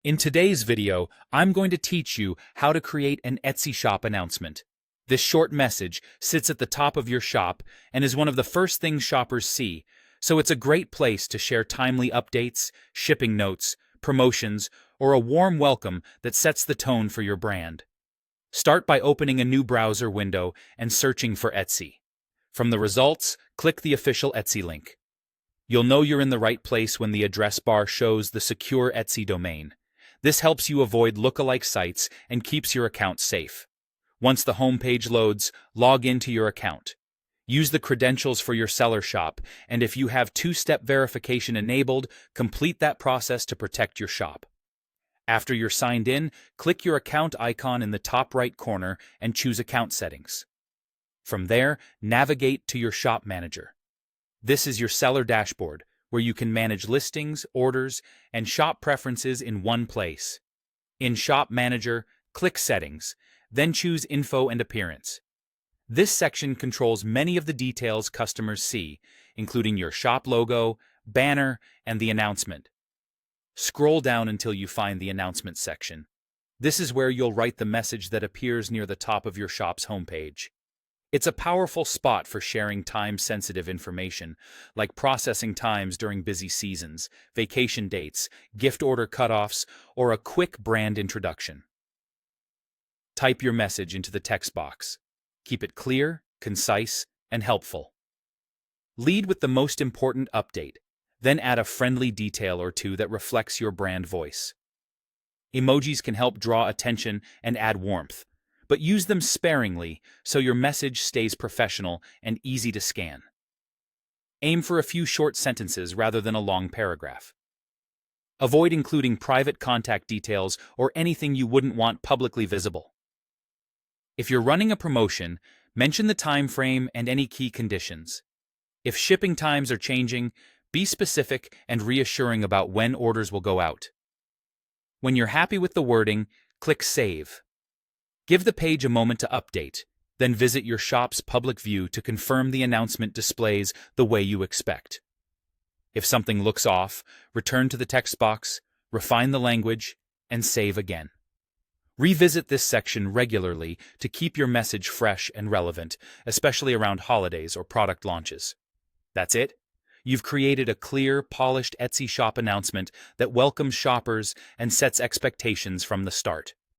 In today's video, I'm going to teach you how to create an Etsy shop announcement. This short message sits at the top of your shop and is one of the first things shoppers see, so it's a great place to share timely updates, shipping notes, promotions, or a warm welcome that sets the tone for your brand. Start by opening a new browser window and searching for Etsy. From the results, click the official Etsy link. You'll know you're in the right place when the address bar shows the secure Etsy domain. This helps you avoid lookalike sites and keeps your account safe. Once the homepage loads, log into your account. Use the credentials for your seller shop, and if you have two-step verification enabled, complete that process to protect your shop. After you're signed in, click your account icon in the top right corner and choose Account Settings. From there, navigate to your Shop Manager. This is your seller dashboard, where you can manage listings, orders, and shop preferences in one place. In Shop Manager, click Settings, then choose Info and Appearance. This section controls many of the details customers see, including your shop logo, banner, and the announcement. Scroll down until you find the Announcement section. This is where you'll write the message that appears near the top of your shop's homepage. It's a powerful spot for sharing time-sensitive information, like processing times during busy seasons, vacation dates, gift order cutoffs, or a quick brand introduction. Type your message into the text box. Keep it clear, concise, and helpful. Lead with the most important update, then add a friendly detail or two that reflects your brand voice. Emojis can help draw attention and add warmth, but use them sparingly so your message stays professional and easy to scan. Aim for a few short sentences rather than a long paragraph. Avoid including private contact details or anything you wouldn't want publicly visible. If you're running a promotion, mention the time frame and any key conditions. If shipping times are changing, be specific and reassuring about when orders will go out. When you're happy with the wording, click Save. Give the page a moment to update, then visit your shop's public view to confirm the announcement displays the way you expect. If something looks off, return to the text box, refine the language, and save again. Revisit this section regularly to keep your message fresh and relevant, especially around holidays or product launches. That's it. You've created a clear, polished Etsy shop announcement that welcomes shoppers and sets expectations from the start.